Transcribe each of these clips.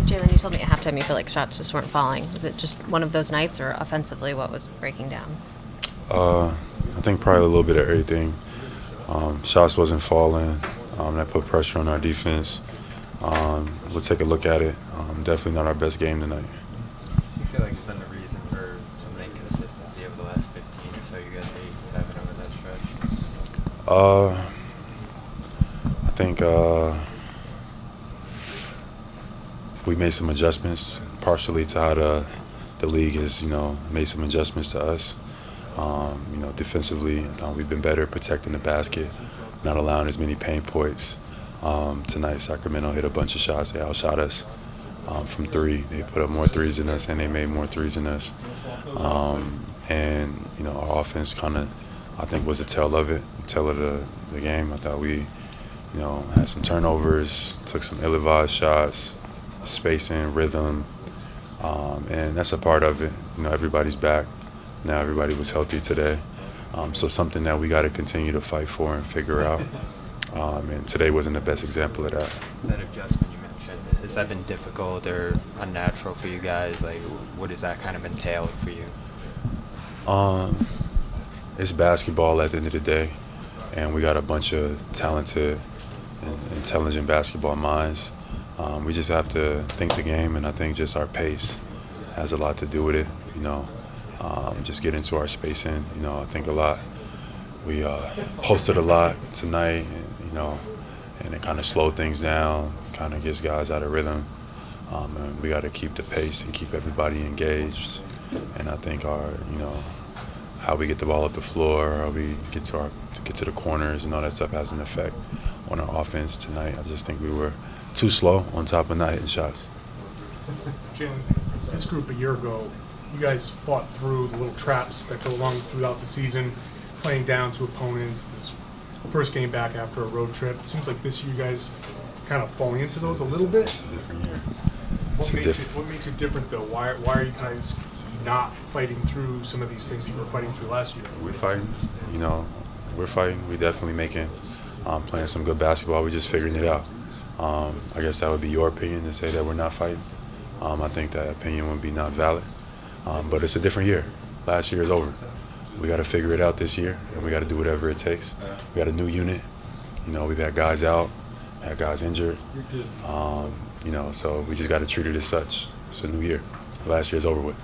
Jaylen, you told me at halftime you feel like shots just weren't falling. Was it just one of those nights, or offensively, what was breaking down? I think probably a little bit of everything. Shots wasn't falling. That put pressure on our defense. We'll take a look at it. Definitely not our best game tonight. You feel like it's been the reason for some of the inconsistency over the last 15 or so? You guys are 8-7 over that stretch. I think we made some adjustments, partially to how the league has, made some adjustments to us. Defensively, we've been better protecting the basket, not allowing as many paint points. Tonight, Sacramento hit a bunch of shots. They outshot us from three. They put up more threes than us, and they made more threes than us. Our offense kind of, I think, was the tail of the game. I thought we, had some turnovers, took some ill-advised shots, spacing, rhythm, and that's a part of it. Everybody's back. Now everybody was healthy today. So something that we got to continue to fight for and figure out. And today wasn't the best example of that. That adjustment you mentioned, has that been difficult or unnatural for you guys? Like, what does that kind of entail for you? It's basketball at the end of the day, and we got a bunch of talented and intelligent basketball minds. We just have to think the game, and I think just our pace has a lot to do with it. Just get into our spacing. I think a lot. We posted a lot tonight, and it kind of slowed things down, kind of gets guys out of rhythm. And we got to keep the pace and keep everybody engaged. And I think our, how we get the ball up the floor, how we get to the corners, and all that stuff has an effect on our offense tonight. I just think we were too slow on top of not hitting shots. Jaylen, this group a year ago, you guys fought through the little traps that go along throughout the season, playing down to opponents. This first game back after a road trip. It seems like this year you guys kind of falling into those a little bit. It's a different year. What makes it different though? Why are you guys not fighting through some of these things that you were fighting through last year? We're fighting. We're fighting. We're definitely playing some good basketball. We're just figuring it out. I guess that would be your opinion to say that we're not fighting. I think that opinion would be not valid. But it's a different year. Last year is over. We got to figure it out this year, and we got to do whatever it takes. We got a new unit. We've had guys out, had guys injured. So we just got to treat it as such. It's a new year. Last year's over with.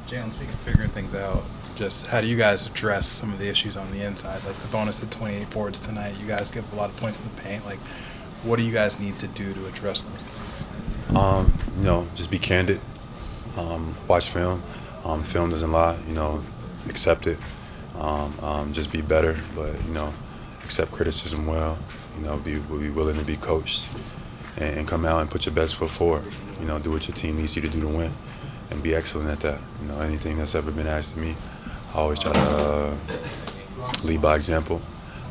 Jaylen, speaking of figuring things out, just how do you guys address some of the issues on the inside? Like Sabonis had 28 boards tonight. You guys give a lot of points in the paint. Like, what do you guys need to do to address those things? Just be candid. Watch film. Film doesn't lie. Accept it. Just be better, but accept criticism well. Be willing to be coached and come out and put your best foot forward. Do what your team needs you to do to win, and be excellent at that. Anything that's ever been asked of me, I always try to lead by example,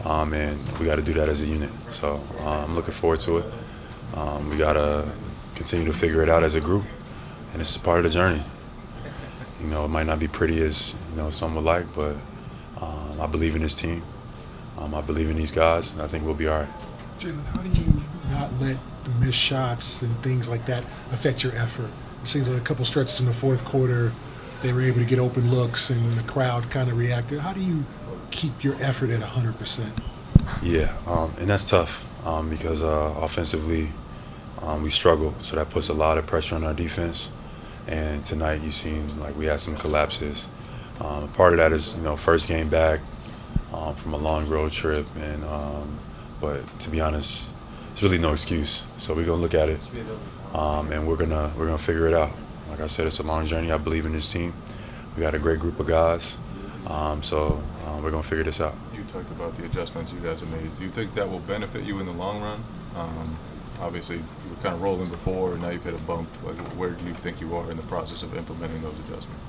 and we got to do that as a unit. So I'm looking forward to it. We got to continue to figure it out as a group, and it's a part of the journey. It might not be pretty as some would like, but I believe in this team. I believe in these guys, and I think we'll be all right. Jaylen, how do you not let the missed shots and things like that affect your effort? It seems like a couple stretches in the fourth quarter, they were able to get open looks, and the crowd kind of reacted. How do you keep your effort at 100%? Yeah, and that's tough because offensively we struggle, so that puts a lot of pressure on our defense. And tonight you seen like we had some collapses. Part of that is first game back from a long road trip, but to be honest, it's really no excuse. So we're gonna look at it, and we're gonna figure it out. Like I said, it's a long journey. I believe in this team. We got a great group of guys, so we're gonna figure this out. You talked about the adjustments you guys have made. Do you think that will benefit you in the long run? Obviously, you were kind of rolling before, and now you've hit a bump. Like, where do you think you are in the process of implementing those adjustments?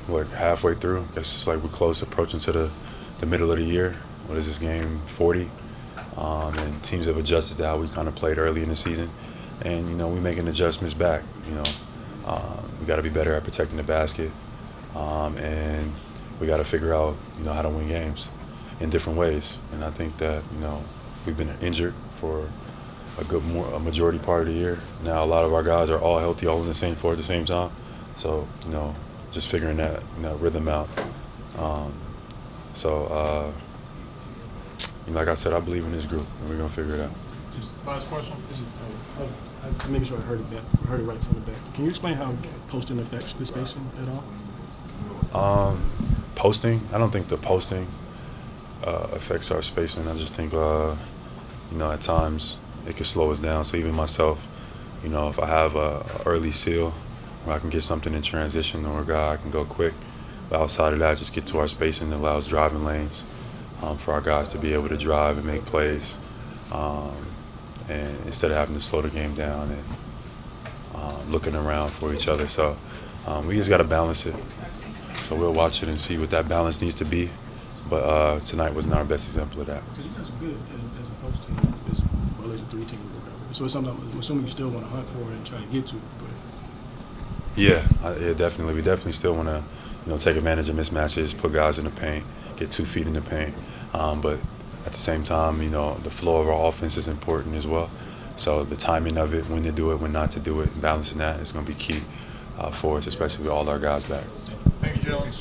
We're halfway through. I guess it's like we're close approaching to the middle of the year. What is this game, 40? And teams have adjusted to how we kind of played early in the season. And, we're making adjustments back. We got to be better at protecting the basket. And we got to figure out, how to win games in different ways. And I think that, we've been injured for a majority part of the year. Now a lot of our guys are all healthy, all in the same floor at the same time. So just figuring that rhythm out. Like I said, I believe in this group, and we're gonna figure it out. Just last question. I'm making sure I heard it right from the back. Can you explain how posting affects the spacing at all? Posting, I don't think the posting affects our spacing. I just think, at times it can slow us down. So even myself, if I have a early seal where I can get something in transition or a guy I can go quick, but outside of that, just get to our spacing that allows driving lanes for our guys to be able to drive and make plays. And instead of having to slow the game down and looking around for each other. So we just got to balance it. So we'll watch it and see what that balance needs to be. But tonight wasn't our best example of that. Because you guys are good as a post team, as well as a 3-team or whatever. So it's something I'm assuming you still want to hunt for and try to get to. But Yeah, definitely. We definitely still want to, take advantage of mismatches, put guys in the paint, get 2 feet in the paint. But at the same time, the flow of our offense is important as well. So the timing of it, when to do it, when not to do it, and balancing that is going to be key for us, especially with all our guys back. Thank you, Jaylen.